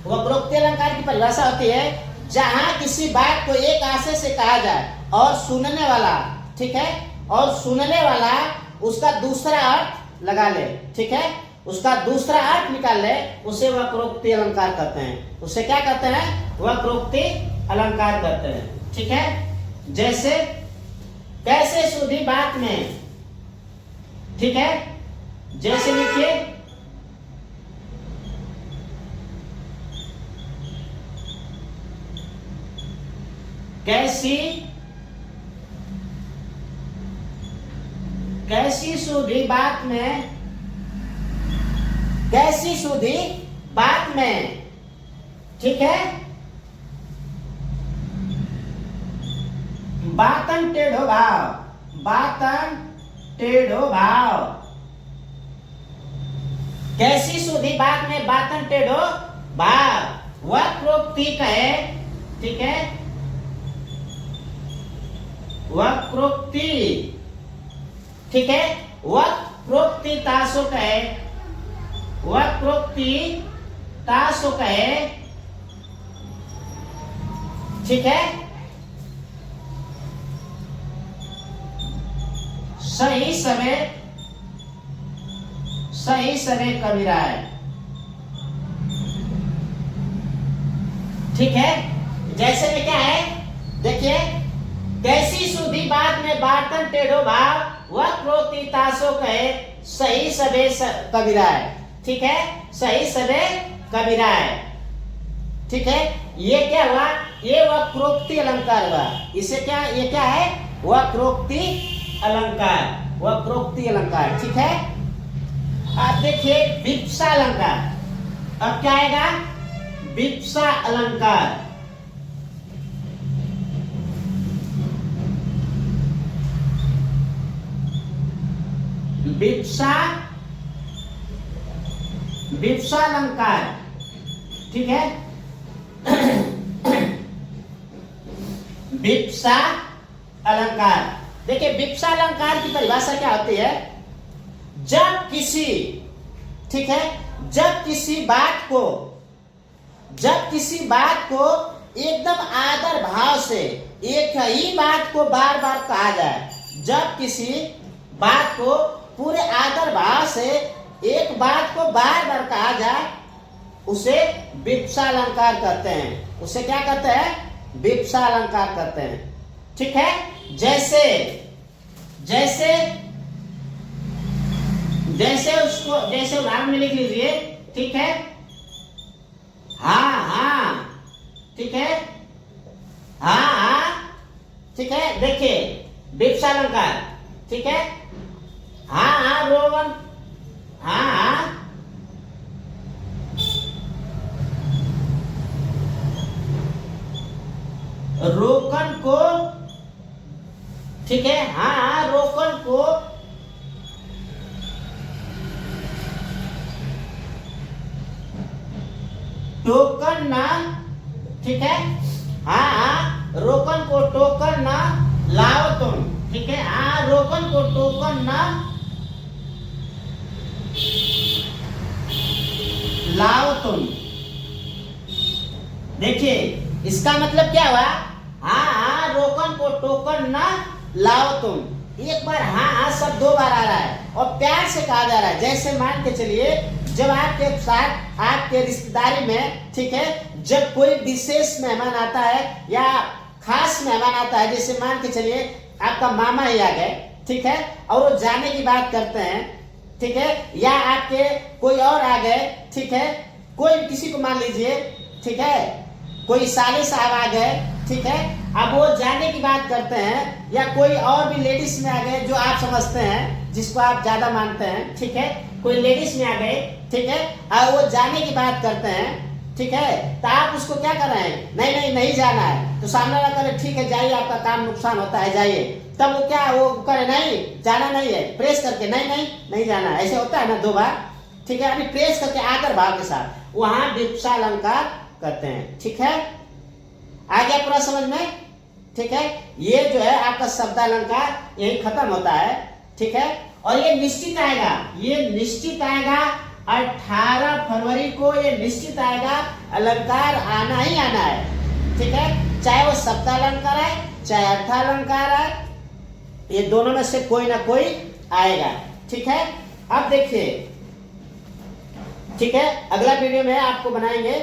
वक्रोक्ति अलंकार की परिभाषा होती है जहां किसी बात को एक आशय से कहा जाए और सुनने वाला, ठीक है, और सुनने वाला उसका दूसरा अर्थ लगा ले, ठीक है, उसका दूसरा अर्थ निकाल ले, उसे वक्रोक्ति अलंकार कहते हैं। उसे क्या कहते हैं? वक्रोक्ति अलंकार कहते हैं, ठीक है। जैसे कैसे सुधी बात में, ठीक है, जैसे लिखिए कैसी सुधी बात में, कैसी सुधी बात में, ठीक है, बातन टेढ़ो भाव, बातन टेढ़ो भाव, कैसी सुधी बात में बातन टेढ़ो भाव, वक्रोक्ति कहे, ठीक है, वक्रोक्ति, ठीक है, वक्रोक्ति तासो कहे, वक्रोक्ति तासो कहे, ठीक है, सही समय कबीरा है, ठीक है। जैसे में क्या है, देखिए, कैसी सुधी बात में बातन टेढ़ो भाव, वक्रोक्ति तासो कहे, सही सबे कबीरा है, ठीक है, सही सबे कबीरा है, ठीक है। ये क्या हुआ? ये वक्रोक्ति अलंकार हुआ। इसे क्या, ये क्या है? वक्रोक्ति अलंकार, वक्रोक्ति अलंकार, ठीक है। आप देखिए विप्सा अलंकार, अब क्या आएगा? विप्सा अलंकार, विप्सा, विप्सा अलंकार, ठीक है, विप्सा अलंकार। देखिए विप्सा अलंकार की परिभाषा क्या होती है? जब किसी, ठीक है, जब किसी बात को एकदम आदर भाव से एक ही बात को बार बार कहा जाए, जब किसी बात को पूरे आदर भाव से एक बात को बार बार कहा जाए, उसे विप्सा अलंकार कहते हैं। उसे क्या कहते हैं? विप्सा अलंकार कहते हैं, ठीक है। जैसे जैसे जैसे उसको, जैसे उदाहरण में लिख लीजिए, ठीक है, हाँ हाँ, ठीक है, हाँ हाँ, ठीक है। देखिए विप्सा अलंकार, ठीक है, हाँ हाँ रोवन, हाँ हाँ, रोकन को, ठीक है, हाँ हाँ रोकन को, टोकन ना, ठीक है, हाँ हाँ रोकन को टोकन ना लाओ तुम, ठीक है, हाँ रोकन को टोकन ना लाओ तुम। देखिए इसका मतलब क्या हुआ? हाँ हाँ रोकन को टोकन ना लाओ तुम। एक बार हाँ हाँ सब दो बार आ रहा है और प्यार से कहा जा रहा है। जैसे मान के चलिए जब आपके साथ आपके रिश्तेदारी में, ठीक है, जब कोई विशेष मेहमान आता है या खास मेहमान आता है, जैसे मान के चलिए आपका मामा ही आ गए, ठीक है, और वो जाने की बात करते हैं, ठीक है, या आपके कोई और आ गए, ठीक है, कोई किसी को मान लीजिए, ठीक है, कोई साले साहब आ गए, ठीक है, अब वो जाने की बात करते हैं, या कोई और भी लेडीज में आ गए जो आप समझते हैं, जिसको आप ज्यादा मानते हैं, ठीक है, कोई लेडीज में आ गए, ठीक है, और वो जाने की बात करते हैं, ठीक है, तो आप उसको क्या कर रहे हैं? नहीं नहीं नहीं जाना है, तो सामने वाला करे ठीक है जाइए, आपका काम नुकसान होता है जाइए, तब वो क्या, वो करे नहीं जाना नहीं है, प्रेस करके नहीं नहीं नहीं जाना, ऐसे होता है ना दो बार, ठीक है, अभी प्रेस करके आकर भाव के साथ, वहां विप्सा अलंकार करते हैं, ठीक है। आ गया पूरा समझ में? ठीक है, ये जो है आपका शब्द अलंकार यही खत्म होता है, ठीक है, और ये निश्चित आएगा, ये निश्चित आएगा 18 फरवरी को ये निश्चित आएगा, अलंकार आना ही आना है। ठीक है, चाहे वो सप्तालंकार है चाहे अर्थालंकार है, ये दोनों में से कोई ना कोई आएगा। ठीक है, अब देखिए, ठीक है, अगला वीडियो में आपको बनाएंगे